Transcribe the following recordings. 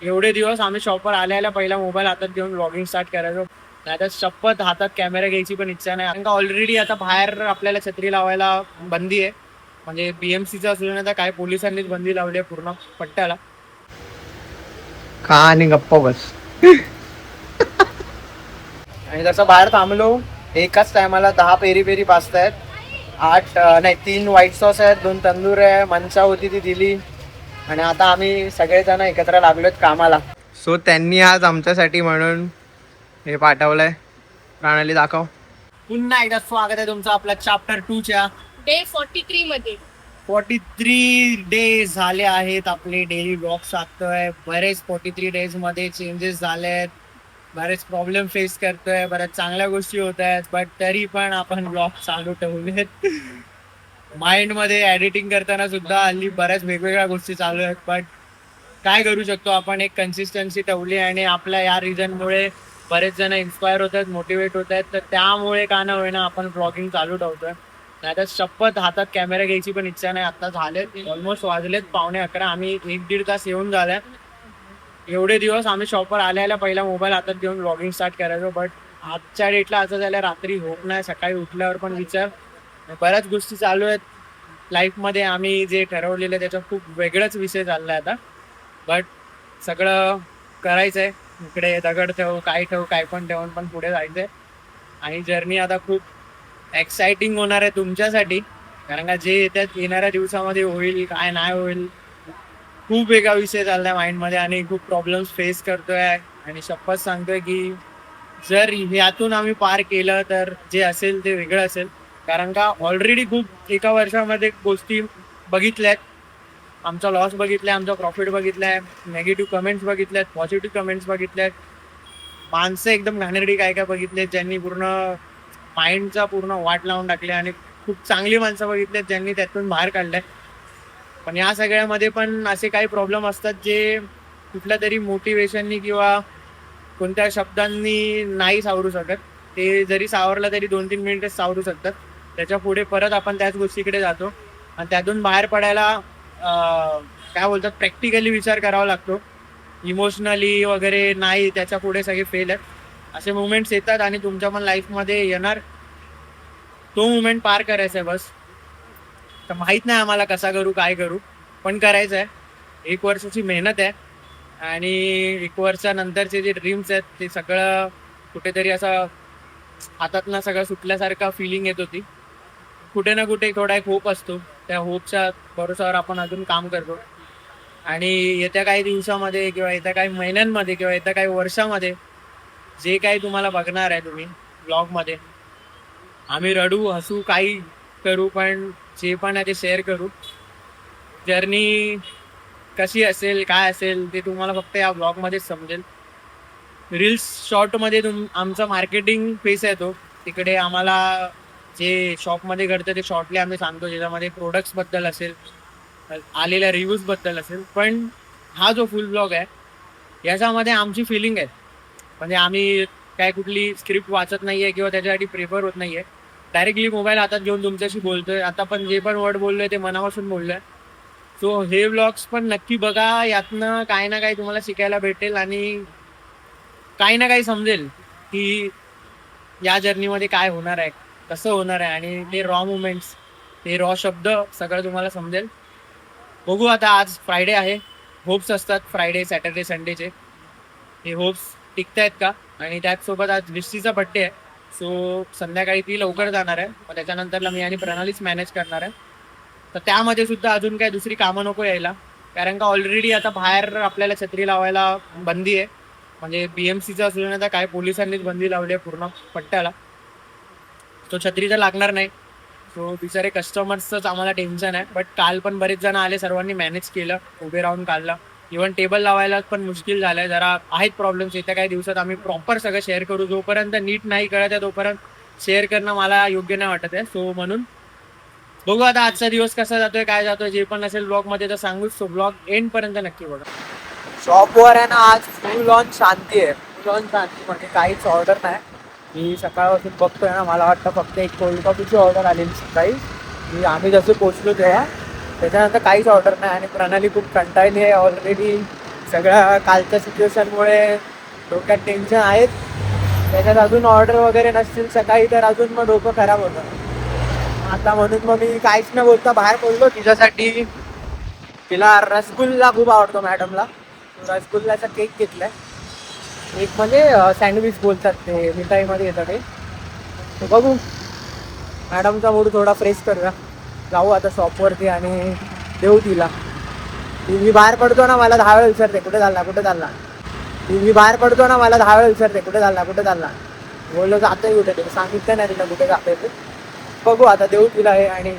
एवढे दिवस आम्ही शॉपवर आल्याला पहिला मोबाईल हातात घेऊन ब्लॉगिंग स्टार्ट करायचो. नाहीतर शपथ हातात कॅमेरा घ्यायची पण इच्छा नाही, कारण का ऑलरेडी आता बाहेर आपल्याला छत्री लावायला बंदी आहे. म्हणजे बीएमसीचं असलं नाही तर काय पोलिसांनीच बंदी लावली आहे पूर्ण पट्ट्याला. खा आणि गप्प बस. आणि तसं बाहेर थांबलो, एकाच टायमाला 10 पेरी पेरी पास्ता आहेत, 8 नाही 3 व्हाईट सॉस आहेत, 2 तंदूर आहे, मनचा होती ती दिली. आणि आता आम्ही सगळेजण एकत्र लागलोत कामाला. सो त्यांनी आज आमच्यासाठी म्हणून हे पाठवलंय. प्रणाली दाखव. पुन्हा एकदा स्वागत आहे तुमचं आपल्या चॅप्टर 2च्या डे 43 मध्ये. 43 डेज झाले आहेत आपले डेली ब्लॉग टाकतोय. बरेच 43 डेज मध्ये चेंजेस झाले आहेत, बरेच प्रॉब्लेम फेस करतोय, बऱ्याच चांगल्या गोष्टी होत आहेत, बट तरी पण आपण ब्लॉग चालू ठेवलेत. माइंड मध्ये एडिटिंग करताना सुद्धा हल्ली बऱ्याच वेगवेगळ्या गोष्टी चालू आहेत, बट काय करू शकतो आपण, एक कन्सिस्टन्सी ठेवली आणि आपल्या या रिझनमुळे बरेच जण इन्स्पायर होत आहेत, मोटिवेट होत आहेत. तर त्यामुळे का न होईना आपण ब्लॉगिंग चालू ठेवतोय. नाहीतर शपथ हातात कॅमेरा घ्यायची पण इच्छा नाही. आता झालेत ऑलमोस्ट वाजलेत 11:15. आम्ही 1-1.5 तास येऊन झाल्या. एवढे दिवस आम्ही शॉपवर आल्याला पहिला मोबाईल हातात घेऊन ब्लॉगिंग स्टार्ट करायचो, बट आजच्या डेटला असं झालं रात्री होत नाही, सकाळी उठल्यावर पण विचार. बऱ्याच गोष्टी चालू आहेत लाईफमध्ये. आम्ही जे ठरवलेलं त्याचा खूप वेगळाच विषय चालला आहे आता, बट सगळं करायचं आहे. इकडे दगड ठेव, काय पण ठेवून पण पुढे जायचं आहे. आणि जर्नी आता खूप एक्साइटिंग होणार आहे तुमच्यासाठी, कारण का जे येणाऱ्या दिवसामध्ये होईल काय नाही होईल, खूप वेगळा विषय चाललाय माइंडमध्ये आणि खूप प्रॉब्लेम्स फेस करतोय. आणि शपथ सांगतोय की जर यातून आम्ही पार केलं तर जे असेल ते वेगळं असेल. कारण का ऑलरेडी खूप एका वर्षामध्ये गोष्टी बघितल्यात. आमचा लॉस बघितलाय, आमचा प्रॉफिट बघितलाय, नेगेटिव्ह कमेंट्स बघितल्यात, पॉझिटिव्ह कमेंट्स बघितल्यात, माणसं एकदम घाणेरडी काय काय बघितलेत ज्यांनी पूर्ण माइंडचा पूर्ण वाट लावून टाकले, आणि खूप चांगली माणसं बघितलेत ज्यांनी त्यातून बाहेर काढलंय. पण या सगळ्यामध्ये पण असे काही प्रॉब्लेम असतात जे कुठल्या तरी मोटिवेशननी किंवा कोणत्या शब्दांनी नाही सावरू शकत. ते जरी सावरलं तरी 2-3 मिनिटच सावरू शकतात. त्याच्या पुढे परत आपण त्याच गोष्टीकडे जातो आणि त्यातून बाहेर पडायला काय बोलतात प्रॅक्टिकली विचार करावा लागतो. इमोशनली वगैरे नाही, त्याच्या पुढे सगळे फेल आहेत. असे मुवमेंट्स येतात आणि तुमच्या पण लाईफमध्ये येणार. तो मुवमेंट पार करायचा आहे बस. तर माहीत नाही आम्हाला कसा करू काय करू, पण करायचं आहे. 1 वर्षाची मेहनत आहे आणि 1 वर्षानंतरचे जे ड्रीम्स आहेत ते सगळं कुठेतरी असं हातातनं सगळं सुटल्यासारखं फिलिंग येत होती. कुठे ना कुठे थोडा एक होप असतो, त्या होपच्या भरोशावर आपण अजून काम करतो. आणि येत्या काही दिवसामध्ये किंवा येत्या काही महिन्यांमध्ये किंवा येत्या काही वर्षामध्ये जे काही तुम्हाला बघणार आहे तुम्ही ब्लॉगमध्ये, आम्ही रडू हसू काही करू, पण जे पण आहे ते शेअर करू. जर्नी कशी असेल काय असेल ते तुम्हाला फक्त या ब्लॉगमध्येच समजेल. रील्स शॉर्टमध्ये आमचा मार्केटिंग फेस येतो, तिकडे आम्हाला जे शॉपमध्ये घडतं ते शॉर्टली आम्ही सांगतो, ज्याच्यामध्ये प्रोडक्ट्सबद्दल असेल, आलेल्या रिव्ह्यूजबद्दल असेल. पण हा जो फुल ब्लॉग आहे याच्यामध्ये आमची फिलिंग आहे. म्हणजे आम्ही काय कुठली स्क्रिप्ट वाचत नाही आहे किंवा त्याच्यासाठी प्रिफर होत नाही आहे. डायरेक्टली मोबाईल हातात घेऊन तुमच्याशी बोलतोय. आता पण जे पण वर्ड बोललोय ते मनापासून बोललोय. सो हे व्लॉग्स पण नक्की बघा, यातनं काही ना काही तुम्हाला शिकायला भेटेल आणि काही ना काही समजेल की या जर्नीमध्ये काय होणार आहे, कसं होणार आहे. आणि ते रॉ मुमेंट्स, ते रॉ शब्द सगळं तुम्हाला समजेल. बघू आता. आज फ्रायडे आहे, होप्स असतात फ्रायडे सॅटर्डे संडेचे. हे होप्स टिकतायत का. आणि त्याचसोबत आज विष्टीचा बड्डे आहे, सो संध्याकाळी ती लवकर जाणार आहे. मग त्याच्यानंतरला मी आणि प्रणालीच मॅनेज करणार आहे. तर त्यामध्ये सुद्धा अजून काय दुसरी कामं नको यायला, कारण का ऑलरेडी आता बाहेर आपल्याला छत्री लावायला बंदी आहे. म्हणजे बीएमसीचं असलं नाही तर काय पोलिसांनीच बंदी लावली आहे पूर्ण पट्ट्याला. तो छत्री तर लागणार नाही. सो बिचारे कस्टमर्सचंच आम्हाला टेन्शन आहे. बट काल पण बरेच जण आले, सर्वांनी मॅनेज केलं, उभे राहून काढलं. इव्हन टेबल लावायला पण मुश्किल झालं आहे, जरा आहेत प्रॉब्लेम्स. येत्या काही दिवसात आम्ही प्रॉपर सगळं शेअर करू. जोपर्यंत नीट नाही कळत आहे तोपर्यंत शेअर करणं मला योग्य नाही वाटत आहे. सो म्हणून बघू आता आजचा दिवस कसा जातोय काय जातोय, जे पण असेल ब्लॉगमध्ये तर सांगूच. तो ब्लॉग एंडपर्यंत नक्की बघा. शॉपवर आहे ना आज फुल ऑन शांती आहे. फुल ऑन शांती म्हणजे काहीच ऑर्डर नाही. मी सकाळपासून बघतोय ना, मला वाटतं फक्त एक कोल्ड कॉफीची ऑर्डर आलेली सकाळी. की आम्ही जसं पोचलो तेव्हा, त्याच्यानंतर काहीच ऑर्डर नाही. आणि प्रणाली खूप कंटाळली आहे ऑलरेडी. सगळ्या कालच्या सिच्युएशनमुळे डोक्यात टेन्शन आहेत. त्याच्यात अजून ऑर्डर वगैरे नसतील सकाळी तर अजून मग डोकं खराब होतं. आता म्हणून मग मी काहीच न बोलता बाहेर पडलो तिच्यासाठी. तिला रसगुल्ला खूप आवडतो मॅडमला. रसगुल्ल्याचा केक घेतलाय. एक म्हणजे सँडविच बोलतात ते, मिठाईमध्ये येतं ते. तर बघू, मॅडमचा मूड थोडा फ्रेश करूया. जाऊ आता शॉपवरती आणि देऊ तिला. मी बाहेर पडतो ना मला 10 वेळा विचारते कुठे चालला कुठे चालला. मी बाहेर पडतो ना मला 10 वेळा विचारते कुठे चालला कुठे चालला. बोललो जातोय कुठे, ते सांगितलं नाही तिला कुठे जातोय ते. बघू आता देऊ तिला हे आणि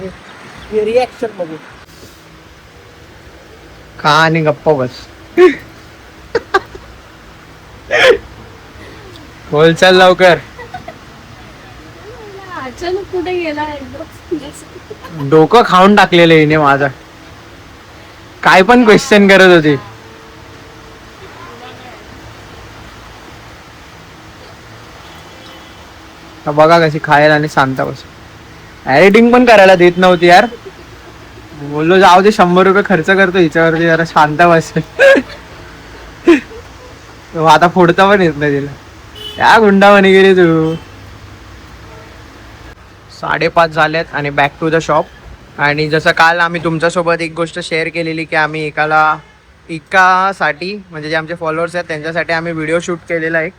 रिॲक्शन बघू. खा आणि गप्पा बस. बोल चल लवकर. अचानक कुठे गेला डोकं खाऊन टाकलेलं हिने माझं. काय पण क्वेश्चन करत होती. बघा कशी खायला आणि शांत बस. एडिटिंग पण करायला देत नव्हती यार. बोललो जाऊ दे 100 रुपये खर्च करतो हिच्यावरती, जरा शांत बस. आता फोडता पण येत नाही तिला. त्या गुंडावानी गेली तू. 5:30 झालेत आणि बॅक टू द शॉप. आणि जसं काल आम्ही तुमच्यासोबत एक गोष्ट शेअर केलेली की आम्ही एकासाठी म्हणजे जे आमचे फॉलोअर्स आहेत त्यांच्यासाठी आम्ही व्हिडिओ शूट केलेला एक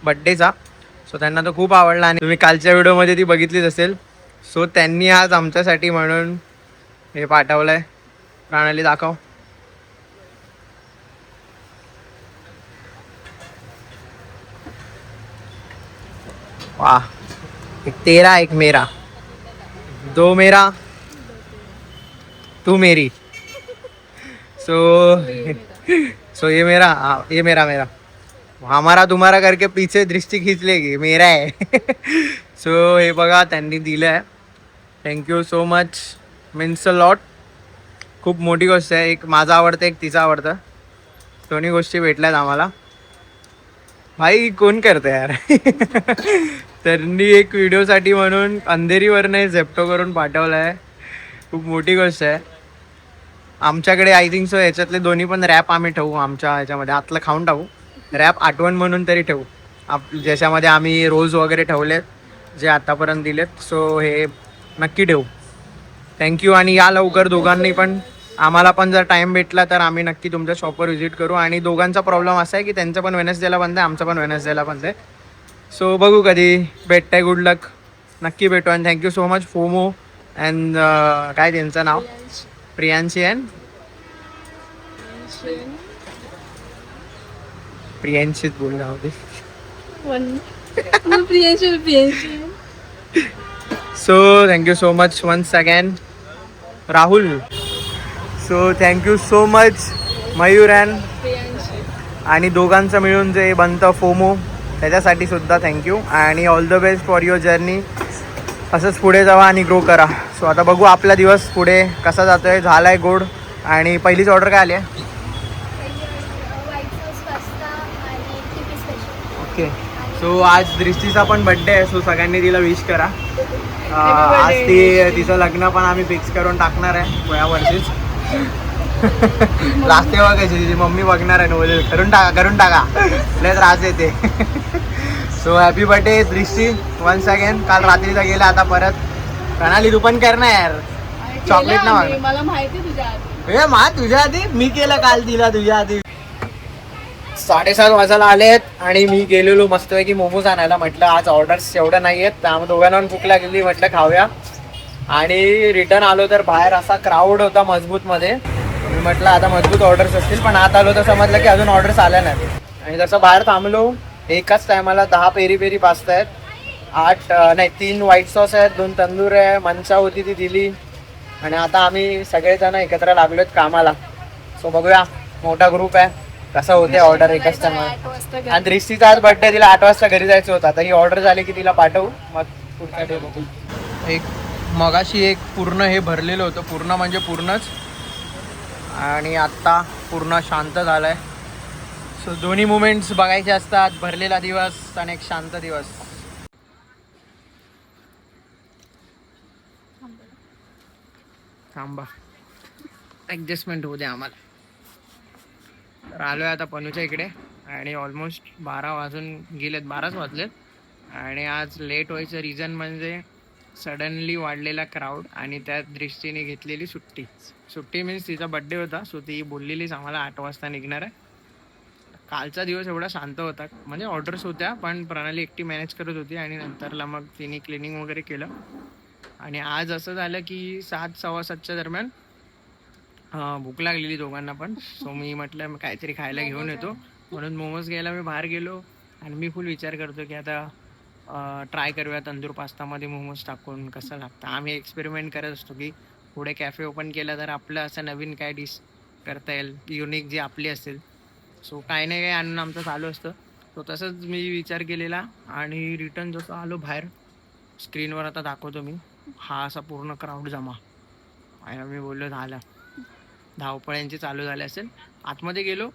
बड्डेचा. सो त्यांना तो खूप आवडला आणि तुम्ही कालच्या व्हिडिओमध्ये ती बघितलीच असेल. सो त्यांनी आज आमच्यासाठी म्हणून हे पाठवलंय. प्रणाली दाखव. वाह, एक तेरा एक मेरा, दो मेरा तू मेरी. सो ये मेरा मेरा हमारा तुम्हारा करके पीछे दृष्टि खींच लेगी, मेरा है. सो हे बघा त्यांनी दिलं आहे. Thank you so much, means a lot. खूप मोठी गोष्ट आहे. एक माझं आवडतं एक तिचं आवडतं. दोन्ही गोष्टी भेटल्यात आम्हाला. भाई कोण करतं यार. त्यांनी एक व्हिडिओसाठी म्हणून अंधेरीवरनं झेप्टो करून पाठवलं आहे. खूप मोठी गोष्ट आहे. आमच्याकडे आय थिंक सो याच्यातले दोन्ही पण रॅप आम्ही ठेवू आमच्या ह्याच्यामध्ये. आतलं खाऊन टाकू. रॅप आठवण म्हणून तरी ठेवू. ज्याच्यामध्ये आम्ही रोज वगैरे ठेवलेत जे आतापर्यंत दिलेत. सो हे नक्की ठेवू. थँक्यू. आणि या लवकर दोघांनी पण. आम्हाला पण जर टाईम भेटला तर आम्ही नक्की तुमच्या शॉपवर व्हिजिट करू. आणि दोघांचा प्रॉब्लेम असा आहे की त्यांचं पण वेनसडेला बंद आहे, आमचं पण वेनसडेला बंद आहे. सो बघू कधी भेटतंय. Good luck. नक्की भेटू. आणि थँक्यू सो मच फोमो अँड काय त्यांचं नाव प्रियांशी अँड प्रियांशीच बोलणं होते. So thank you so much once again Rahul. So thank you so much Mayur and आणि दोघांचं मिळून जे बनतं फोमो त्याच्यासाठी सुद्धा थँक्यू. आणि all the best for your journey. असंच पुढे जावा आणि ग्रो करा. सो आता बघू आपला दिवस पुढे कसा जातो आहे. झाला आहे गोड. आणि पहिलीच ऑर्डर काय आली आहे. ओके. सो आज दृष्टीचा पण बड्डे आहे. सो सगळ्यांनी तिला विश करा. आज तिचं लग्न पण आम्ही फिक्स करून टाकणार आहे या वर्षीच. लास्ट तेव्हा कशी तिची मम्मी बघणार आहे. बोलेल करून टाका लय त्रास येते. सो हॅपी बर्थडे दृष्टी वन्स अगेन. काल रात्रीचा गेला आता परत. प्रणाली तू पण कर ना यार. चॉकलेट ना मागणं. मला माहिती तुझ्या आधी. ए तुझ्या आधी मी केलं काल तिला तुझ्या आधी. 7:30 वाजायला आलेत आणि मी गेलेलो मस्तपैकी मोमोज आणायला. म्हटलं आज ऑर्डर्स एवढ्या नाही आहेत त्यामुळे दोघांना भूक लागलेली. म्हटलं खाऊया. आणि रिटर्न आलो तर बाहेर असा क्राऊड होता मजबूत मध्ये. मी म्हटलं आता मजबूत ऑर्डर्स असतील. पण आत आलो तर समजलं की अजून ऑर्डर्स आल्या नाही. आणि जसं बाहेर थांबलो एकाच टायमाला 10 पेरी पेरी पास्ता आहेत. 3 व्हाईट सॉस आहेत, 2 तंदूर आहे, मनचा होती ती दिली. आणि आता आम्ही सगळेजण एकत्र लागलोत कामाला. सो बघूया मोठा ग्रुप आहे कसं होते ऑर्डर एकच टायमाला. आणि दृष्टीचा आज बर्थडे. तिला 8 वाजता घरी जायचं होतं. आता ही ऑर्डर झाली की तिला पाठवू. मग पुढचा डे बघू. एक मगाशी एक पूर्ण हे भरलेलं होतं. पूर्ण म्हणजे पूर्णच. आणि आत्ता पूर्ण शांत झालं आहे. सो दोन्ही मुमेंट्स बघायचे असतात. भरलेला दिवस आणि एक शांत दिवस. थांबा ॲडजस्टमेंट होऊ द्या आम्हाला. तर आलो आहे आता पनूच्या इकडे आणि ऑलमोस्ट 12 वाजून गेलेत, 12च वाजलेत. आणि आज लेट व्हायचं रिझन म्हणजे सडनली वाढलेला क्राऊड आणि त्या दृष्टीने घेतलेली सुट्टी. सुट्टी मीन्स तिचा बड्डे होता, सो ती बोललेलीच आम्हाला 8 वाजता निघणार आहे. कालचा दिवस एवढा शांत होता, म्हणजे ऑर्डर्स होत्या पण प्रणाली एकटी मॅनेज करत होती आणि नंतरला मग तिने क्लिनिंग वगैरे केलं. आणि आज असं झालं की 7 सव्वा 7च्या दरम्यान भूक लागलेली दोघांना पण. सो मी म्हटलं मी काहीतरी खायला घेऊन येतो, म्हणून मोमोज घ्यायला मी बाहेर गेलो. आणि मी फुल विचार करतो की आता ट्राय करूया तंदूर पास्तामध्ये मोमोज टाकून कसं लागतं. आम्ही एक्सपेरिमेंट करत असतो की पुढे कॅफे ओपन केला तर आपलं असं नवीन काय डिश करता येईल, युनिक जी आपली असेल. सो काही नाही काही आणून आमचं चालू असतं. सो तसंच मी विचार केलेला आणि रिटर्न जसं आलो बाहेर, स्क्रीनवर आता दाखवतो मी, हा असा पूर्ण क्राऊड जमा. आणि मी बोललो झालं, धावपळ्यांची चालू झाले असेल. आतमध्ये गेलो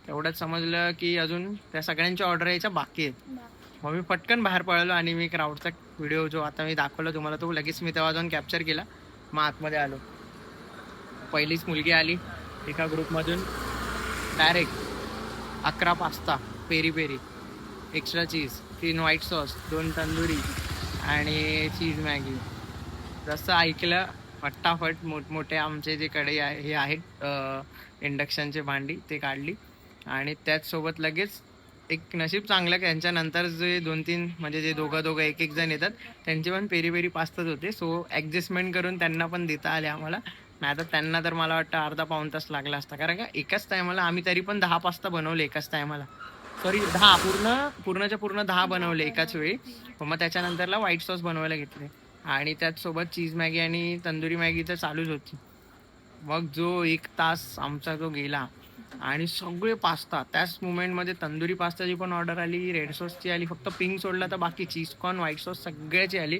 तेवढंच समजलं की अजून त्या सगळ्यांच्या ऑर्डर यायच्या बाकी आहेत. मग मी पटकन बाहेर पळालो आणि मी क्राऊडचा व्हिडिओ जो आता मी दाखवला तुम्हाला तो लगेच मी तेव्हा जाऊन कॅप्चर केला. मग आतमध्ये आलो. पहिलीच मुलगी आली एका ग्रुपमधून, direct 11 pasta peri peri, extra cheese, 3 white sauce, 2 tandoori आणि चीज मॅगी. जसं ऐकलं फटाफट मोठमोठे आमचे जे कढई आहे हे आहेत इंडक्शनचे भांडी ते काढली. आणि त्याचसोबत लगेच एक नशीब चांगलं की यांच्यानंतर जे 2-3 म्हणजे जे दोघं एक जण येतात त्यांचे पण पेरी पेरी पास्ताच होते. सो ॲडजस्टमेंट करून त्यांना पण देता आले आम्हाला. नाही तर त्यांना तर मला वाटतं अर्धा पाऊण तास लागला असता, कारण का एकाच टायमाला आम्ही तरी पण 10 पास्ता बनवले एकाच टायमाला. सॉरी 10 पूर्णच्या पूर्ण 10 बनवले एकाच वेळी. मग त्याच्यानंतरला व्हाईट सॉस बनवायला घेतले आणि त्याचसोबत चीज मॅगी आणि तंदुरी मॅगी तर चालूच होती. मग जो 1 तास आमचा जो गेला आणि सगळे पास्ता त्याच मुमेंटमध्ये, तंदुरी पास्ताची पण ऑर्डर आली, रेड सॉसची आली, फक्त पिंक सोडला तर बाकी चीज कॉर्न, व्हाईट सॉस सगळ्याची आली.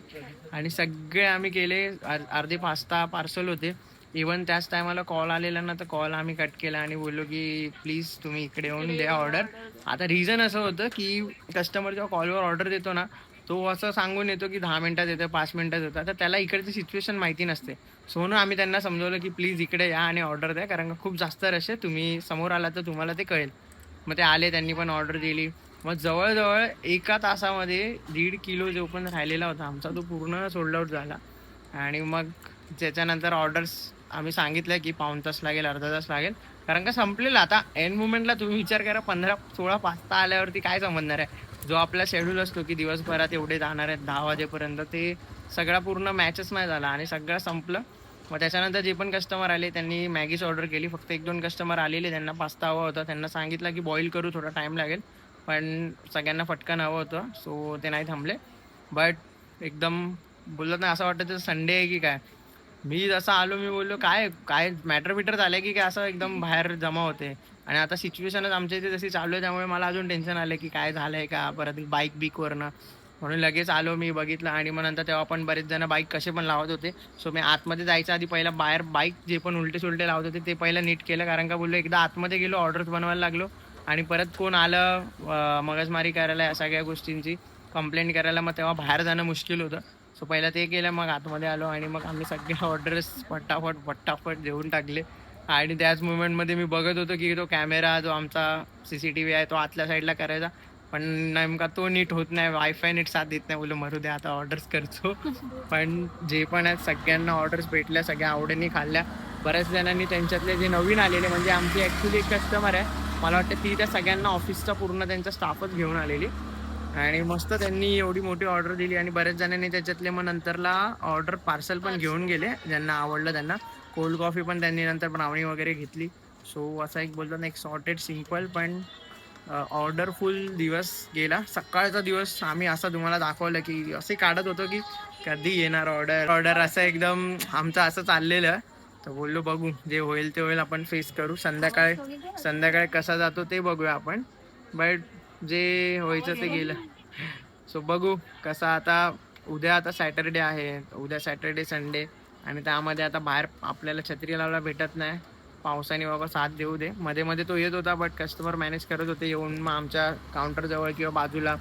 आणि सगळे आम्ही केले. अर्धे पास्ता पार्सल होते. इवन त्याच टायमाला कॉल आलेला ना, तर कॉल आम्ही कट केला आणि बोललो की प्लीज तुम्ही इकडे येऊन द्या ऑर्डर. आता रिझन असं होतं की कस्टमर जेव्हा कॉलवर ऑर्डर देतो ना, तो असं सांगून येतो की 10 मिनिटात येतं, 5 मिनिटात येतं. तर त्याला इकडची सिच्युएशन माहिती नसते. सो ना आम्ही त्यांना समजवलं की प्लीज इकडे या आणि ऑर्डर द्या, कारण खूप जास्त रश आहे, तुम्ही समोर आला तर तुम्हाला ते कळेल. मग ते आले, त्यांनी पण ऑर्डर दिली. मग जवळजवळ 1 तासामध्ये 1.5 किलो जो पण राहिलेला होता आमचा तो पूर्ण सोल्ड आउट झाला. आणि मग त्याच्यानंतर ऑर्डर्स आम्ही सांगितलं की पाऊण तास लागेल, अर्धा तास लागेल, कारण का संपलेलं. आता एंड मुमेंटला तुम्ही विचार करा 15-16 पास्ता आल्यावरती काय समजणार आहे. जो आपला शेड्यूल असतो की दिवसभरात एवढे जाणार आहेत 10 वाजेपर्यंत, ते सगळा पूर्ण मॅचच नाही झाला आणि सगळं संपलं. मग त्याच्यानंतर जे पण कस्टमर आले त्यांनी मॅगीच ऑर्डर केली. फक्त 1-2 कस्टमर आलेले, त्यांना पास्ता हवा होता. त्यांना सांगितलं की बॉईल करू, थोडा टाईम लागेल, पण सगळ्यांना फटकन हवं होतं. सो ते नाही थांबले. बट एकदम बोलत नाही, असं वाटतं संडे आहे की काय. मी जसं आलो मी बोललो काय काय मॅटर बिटर झालं की काय, असं एकदम बाहेर जमा होते. आणि आता सिच्युएशनच आमच्या इथे जशी चालू आहे त्यामुळे मला अजून टेन्शन आलं की काय झालंय का परत बाईक बिकवरनं. म्हणून लगेच आलो, मी बघितलं. आणि मग नंतर तेव्हा पण बरेच जण बाईक कसे पण लावत होते. सो मी आतमध्ये जायच्या आधी पहिला बाहेर बाईक जे पण उलटे सुलटे लावत होते ते पहिलं नीट केलं, कारण का बोललो एकदा आतमध्ये गेलो ऑर्डर्स बनवायला लागलो आणि परत कोण आलं मगजमारी करायला या सगळ्या गोष्टींची कंप्लेंट करायला, मग तेव्हा बाहेर जाणं मुश्किल होतं. सो पहिला ते केलं, मग आतमध्ये आलो आणि मग आम्ही सगळे ऑर्डर्स फटाफट देऊन टाकले. आणि त्याच मुमेंटमध्ये मी बघत होतो की तो कॅमेरा जो आमचा CCTV आहे तो आतल्या साईडला करायचा, पण नेमका तो नीट होत नाही, वायफाय नीट साथ देत नाही. बोललो मरू दे आता ऑर्डर्स करतो. पण जे पण आहेत सगळ्यांना ऑर्डर्स भेटल्या, सगळ्या आवडीने खाल्ल्या. बऱ्याच जणांनी त्यांच्यातले जे नवीन आलेले, म्हणजे आमची ॲक्च्युली एक कस्टमर आहे, मला वाटतं ती त्या सगळ्यांना ऑफिसचा पूर्ण त्यांचा स्टाफच घेऊन आलेली. आणि मस्त त्यांनी एवढी मोठी ऑर्डर दिली. आणि बऱ्याच जणांनी त्याच्यातले मग नंतरला ऑर्डर पार्सल पण घेऊन गेले, ज्यांना आवडलं त्यांना. कोल्ड कॉफी पण त्यांनी नंतर ब्राउनी वगैरे घेतली. सो असा एक बोलतो ना, एक सॉर्टेड सिम्पल पण ऑर्डरफुल दिवस गेला. सकाळचा दिवस आम्ही असं तुम्हाला दाखवलं की असे काढत होतो की कधी येणार ऑर्डर असं एकदम आमचं असं चाललेलं. तर बोललो बघू जे होईल ते होईल, आपण फेस करू. संध्याकाळी कसा जातो ते बघूया आपण. बट जे व्हायचं ते गेलं. सो बघू कसं. आता उद्या आता सॅटरडे आहे, उद्या सॅटरडे संडे, आणि त्यामध्ये आता बाहेर आपल्याला छत्री लावायला भेटत नाही. पावसाने बाबा साथ देऊ दे. मध्ये मध्ये तो येत होता, बट कस्टमर मॅनेज करत होते येऊन, मग आमच्या काउंटरजवळ किंवा बाजूला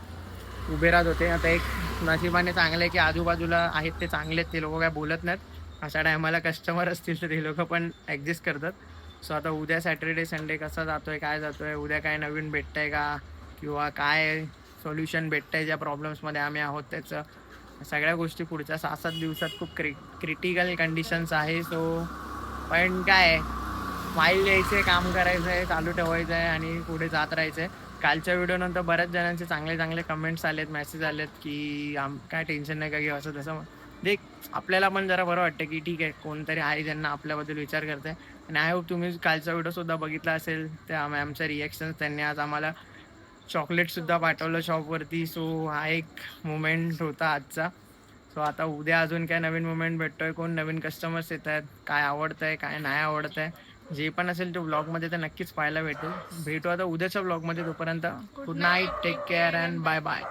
उभे राहत होते. आता एक नशिबाने चांगलं आहे की आजूबाजूला आहेत ते चांगले आहेत, ते लोक काय बोलत नाहीत. अशा टायमाला कस्टमर असतील तर ते लोक पण ॲडजस्ट करतात. सो आता उद्या सॅटर्डे संडे कसा जातोय, काय जातोय, उद्या काय नवीन भेटतंय का, किंवा काय सोल्युशन भेटतंय ज्या प्रॉब्लेम्समध्ये आम्ही आहोत त्याचं, सगळ्या गोष्टी पुढच्या 6-7 दिवसात खूप क्रिटिकल कंडिशन्स आहे. सो पण काय स्माईल द्यायचे, काम करायचं आहे, चालू ठेवायचं आहे आणि पुढे जात राहायचं आहे. कालच्या व्हिडिओनंतर बऱ्याच जणांचे चांगले चांगले कमेंट्स आलेत, मेसेज आलेत की काय टेन्शन नाही का घेऊ असं तसं. देख आपल्याला पण जरा बरं वाटतं की ठीक आहे कोणतरी आहे ज्यांना आपल्याबद्दल विचार करत आहे. आणि आय होप तुम्ही कालचा व्हिडिओसुद्धा बघितला असेल, त्या मॅमच्या रिॲक्शन्स. त्यांनी आज आम्हाला चॉकलेटसुद्धा पाठवलं शॉपवरती. सो हा एक मुमेंट होता आजचा. सो आता उद्या अजून काय नवीन मुवमेंट भेटतोय, कोण नवीन कस्टमर्स येत आहेत, काय आवडतं आहे काय नाही आवडत आहे, जे पण असेल तो ब्लॉगमध्ये तर नक्कीच पाहायला भेटू आता उद्याच्या ब्लॉगमध्ये. तोपर्यंत good night, take care and bye bye.